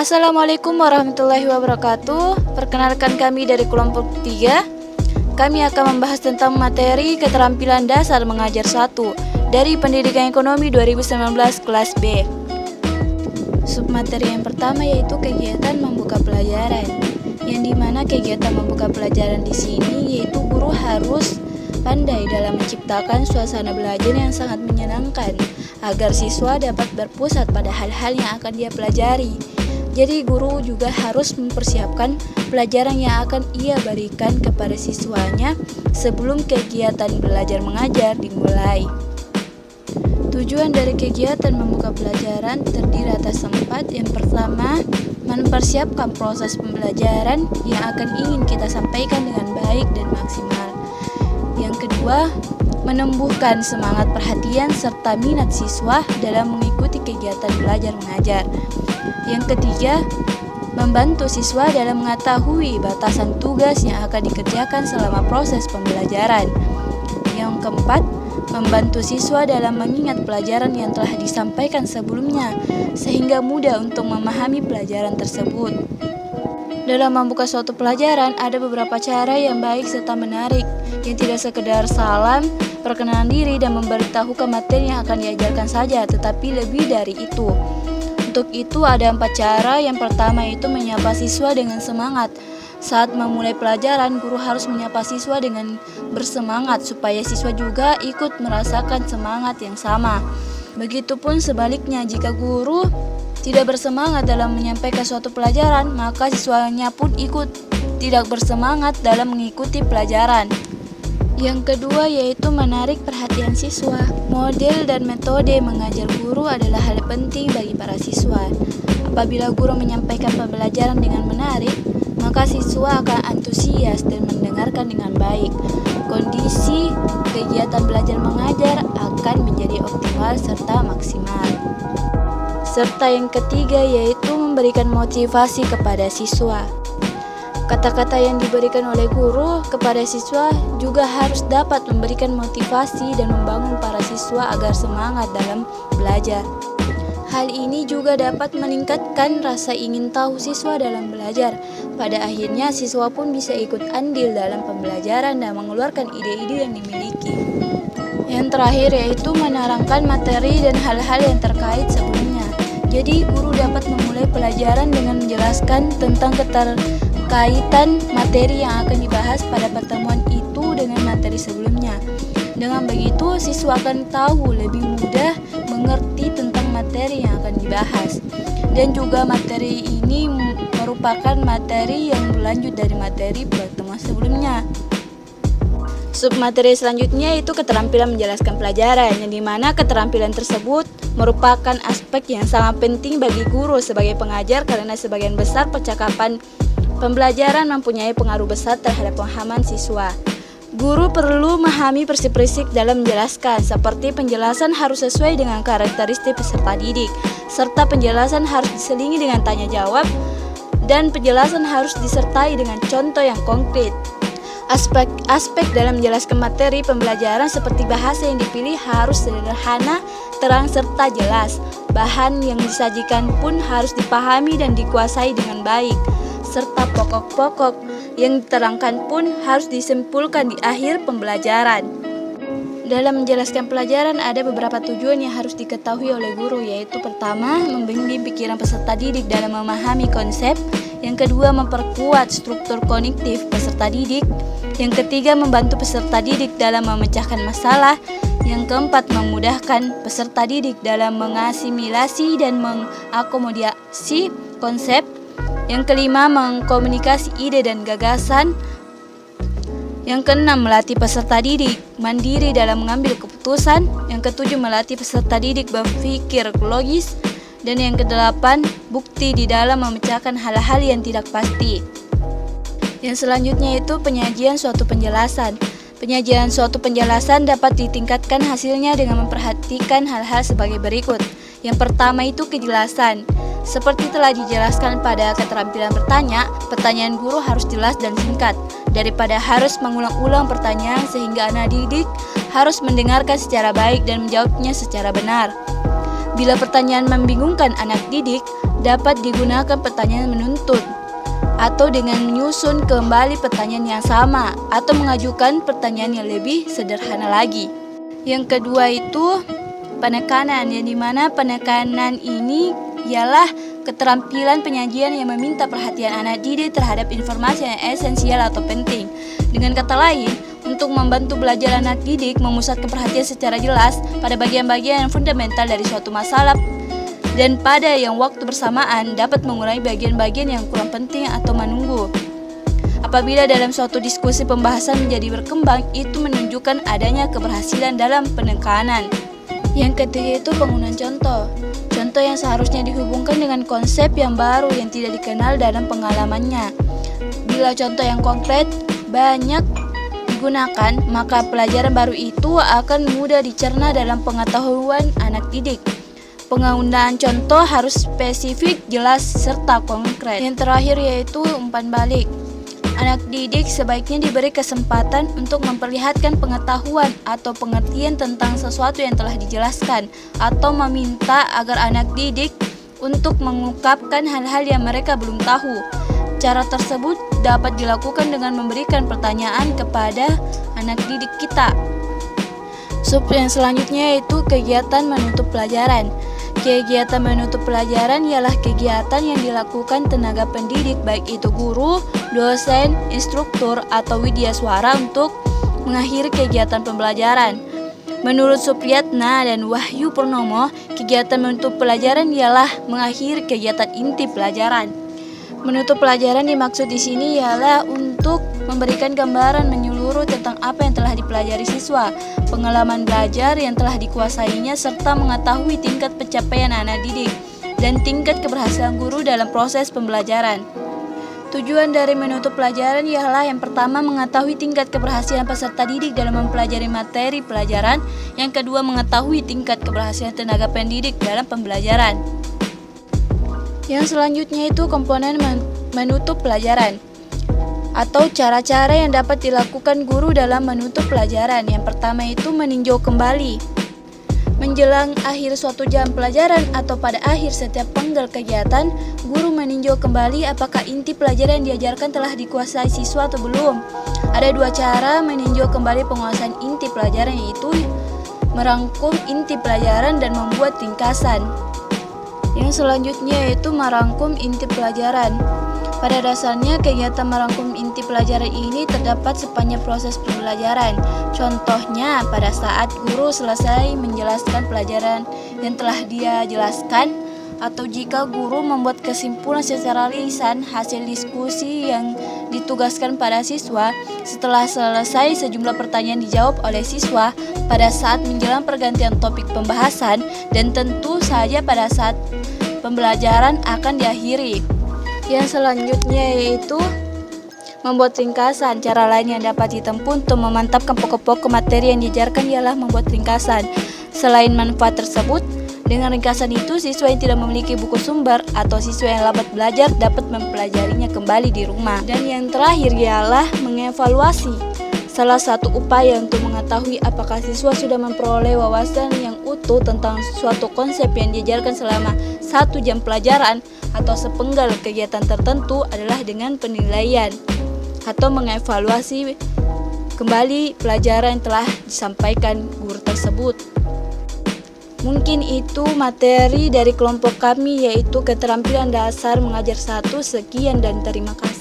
Assalamualaikum warahmatullahi wabarakatuh. Perkenalkan kami dari kelompok 3. Kami akan membahas tentang materi keterampilan dasar mengajar 1 dari Pendidikan Ekonomi 2019 kelas B. Submateri yang pertama yaitu kegiatan membuka pelajaran. Yang dimana kegiatan membuka pelajaran di sini yaitu guru harus pandai dalam menciptakan suasana belajar yang sangat menyenangkan agar siswa dapat berpusat pada hal-hal yang akan dia pelajari. Jadi guru juga harus mempersiapkan pelajaran yang akan ia berikan kepada siswanya sebelum kegiatan belajar mengajar dimulai. Tujuan dari kegiatan membuka pelajaran terdiri atas 4. Yang pertama, mempersiapkan proses pembelajaran yang akan ingin kita sampaikan dengan baik dan maksimal. Yang kedua, menumbuhkan semangat perhatian serta minat siswa dalam mengikuti kegiatan belajar mengajar. Yang ketiga, membantu siswa dalam mengetahui batasan tugas yang akan dikerjakan selama proses pembelajaran. Yang keempat, membantu siswa dalam mengingat pelajaran yang telah disampaikan sebelumnya sehingga mudah untuk memahami pelajaran tersebut. Dalam membuka suatu pelajaran ada beberapa cara yang baik serta menarik, yang tidak sekedar salam, perkenalan diri dan memberitahukan materi yang akan diajarkan saja, tetapi lebih dari itu. Untuk itu ada 4 cara. Yang pertama itu menyapa siswa dengan semangat. Saat memulai pelajaran, guru harus menyapa siswa dengan bersemangat supaya siswa juga ikut merasakan semangat yang sama. Begitupun sebaliknya, jika guru tidak bersemangat dalam menyampaikan suatu pelajaran, maka siswanya pun ikut tidak bersemangat dalam mengikuti pelajaran. Yang kedua yaitu menarik perhatian siswa. Model dan metode mengajar guru adalah hal penting bagi para siswa. Apabila guru menyampaikan pembelajaran dengan menarik, maka siswa akan antusias dan mendengarkan dengan baik. Kondisi kegiatan belajar mengajar akan menjadi optimal serta maksimal. Serta yang ketiga yaitu memberikan motivasi kepada siswa. Kata-kata yang diberikan oleh guru kepada siswa juga harus dapat memberikan motivasi dan membangun para siswa agar semangat dalam belajar. Hal ini juga dapat meningkatkan rasa ingin tahu siswa dalam belajar. Pada akhirnya siswa pun bisa ikut andil dalam pembelajaran dan mengeluarkan ide-ide yang dimiliki. Yang terakhir yaitu menerangkan materi dan hal-hal yang terkait sebelumnya. Jadi guru dapat memulai pelajaran dengan menjelaskan tentang keterkaitan materi yang akan dibahas pada pertemuan itu dengan materi sebelumnya. Dengan begitu, siswa akan tahu lebih mudah mengerti tentang materi yang akan dibahas. Dan juga materi ini merupakan materi yang berlanjut dari materi pertemuan sebelumnya. Submateri selanjutnya itu keterampilan menjelaskan pelajaran, yang dimana keterampilan tersebut merupakan aspek yang sangat penting bagi guru sebagai pengajar karena sebagian besar percakapan pembelajaran mempunyai pengaruh besar terhadap pemahaman siswa. Guru perlu memahami prinsip-prinsip dalam menjelaskan, seperti penjelasan harus sesuai dengan karakteristik peserta didik, serta penjelasan harus diselingi dengan tanya jawab, dan penjelasan harus disertai dengan contoh yang konkret. Aspek dalam menjelaskan materi pembelajaran seperti bahasa yang dipilih harus sederhana, terang, serta jelas. Bahan yang disajikan pun harus dipahami dan dikuasai dengan baik, serta pokok-pokok yang diterangkan pun harus disimpulkan di akhir pembelajaran. Dalam menjelaskan pelajaran ada beberapa tujuan yang harus diketahui oleh guru, yaitu pertama, membimbing pikiran peserta didik dalam memahami konsep. Yang kedua, memperkuat struktur kognitif peserta didik. Yang ketiga, membantu peserta didik dalam memecahkan masalah. Yang keempat, memudahkan peserta didik dalam mengasimilasi dan mengakomodasi konsep. Yang kelima, mengkomunikasi ide dan gagasan. Yang keenam, melatih peserta didik mandiri dalam mengambil keputusan. Yang ketujuh, melatih peserta didik berpikir logis. Dan yang kedelapan, bukti di dalam memecahkan hal-hal yang tidak pasti. Yang selanjutnya itu penyajian suatu penjelasan. Penyajian suatu penjelasan dapat ditingkatkan hasilnya dengan memperhatikan hal-hal sebagai berikut. Yang pertama itu kejelasan. Seperti telah dijelaskan pada keterampilan bertanya, pertanyaan guru harus jelas dan singkat, daripada harus mengulang-ulang pertanyaan sehingga anak didik harus mendengarkan secara baik dan menjawabnya secara benar. Bila pertanyaan membingungkan anak didik, dapat digunakan pertanyaan menuntut, atau dengan menyusun kembali pertanyaan yang sama, atau mengajukan pertanyaan yang lebih sederhana lagi. Yang kedua itu penekanan, yang dimana penekanan ini ialah keterampilan penyajian yang meminta perhatian anak didik terhadap informasi yang esensial atau penting. Dengan kata lain, untuk membantu belajar anak didik memusatkan perhatian secara jelas pada bagian-bagian yang fundamental dari suatu masalah dan pada yang waktu bersamaan dapat mengurangi bagian-bagian yang kurang penting atau menunggu. Apabila dalam suatu diskusi pembahasan menjadi berkembang, itu menunjukkan adanya keberhasilan dalam penekanan. Yang ketiga itu penggunaan contoh. Contoh yang seharusnya dihubungkan dengan konsep yang baru yang tidak dikenal dalam pengalamannya. Bila contoh yang konkret banyak digunakan, maka pelajaran baru itu akan mudah dicerna dalam pengetahuan anak didik. Penggunaan contoh harus spesifik, jelas, serta konkret. Yang terakhir yaitu umpan balik. Anak didik sebaiknya diberi kesempatan untuk memperlihatkan pengetahuan atau pengertian tentang sesuatu yang telah dijelaskan, atau meminta agar anak didik untuk mengungkapkan hal-hal yang mereka belum tahu. Cara tersebut dapat dilakukan dengan memberikan pertanyaan kepada anak didik kita. Sub yang selanjutnya yaitu kegiatan menutup pelajaran. Kegiatan menutup pelajaran ialah kegiatan yang dilakukan tenaga pendidik, baik itu guru, dosen, instruktur, atau widyaswara untuk mengakhiri kegiatan pembelajaran. Menurut Supriyatna dan Wahyu Purnomo, kegiatan menutup pelajaran ialah mengakhiri kegiatan inti pelajaran. Menutup pelajaran dimaksud di sini ialah untuk memberikan gambaran menyeluruh tentang apa yang telah dipelajari siswa, pengalaman belajar yang telah dikuasainya, serta mengetahui tingkat pencapaian anak didik dan tingkat keberhasilan guru dalam proses pembelajaran. Tujuan dari menutup pelajaran ialah yang pertama mengetahui tingkat keberhasilan peserta didik dalam mempelajari materi pelajaran, yang kedua mengetahui tingkat keberhasilan tenaga pendidik dalam pembelajaran. Yang selanjutnya itu komponen menutup pelajaran atau cara-cara yang dapat dilakukan guru dalam menutup pelajaran. Yang pertama itu meninjau kembali. Menjelang akhir suatu jam pelajaran atau pada akhir setiap penggal kegiatan, guru meninjau kembali apakah inti pelajaran yang diajarkan telah dikuasai siswa atau belum. Ada dua cara meninjau kembali penguasaan inti pelajaran, yaitu merangkum inti pelajaran dan membuat ringkasan. Yang selanjutnya yaitu merangkum inti pelajaran. Pada dasarnya kegiatan merangkum inti pelajaran ini terdapat sepanjang proses pembelajaran. Contohnya pada saat guru selesai menjelaskan pelajaran yang telah dia jelaskan, atau jika guru membuat kesimpulan secara lisan hasil diskusi yang ditugaskan pada siswa. Setelah selesai sejumlah pertanyaan dijawab oleh siswa pada saat menjelang pergantian topik pembahasan, dan tentu saja pada saat pembelajaran akan diakhiri. Yang selanjutnya yaitu membuat ringkasan. Cara lain yang dapat ditempuh untuk memantapkan pokok-pokok materi yang diajarkan ialah membuat ringkasan. Selain manfaat tersebut, dengan ringkasan itu siswa yang tidak memiliki buku sumber atau siswa yang lambat belajar dapat mempelajarinya kembali di rumah. Dan yang terakhir ialah mengevaluasi. Salah satu upaya untuk mengetahui apakah siswa sudah memperoleh wawasan yang utuh tentang suatu konsep yang diajarkan selama 1 jam pelajaran atau sepenggal kegiatan tertentu adalah dengan penilaian atau mengevaluasi kembali pelajaran yang telah disampaikan guru tersebut. Mungkin itu materi dari kelompok kami, yaitu keterampilan dasar mengajar 1. Sekian dan terima kasih.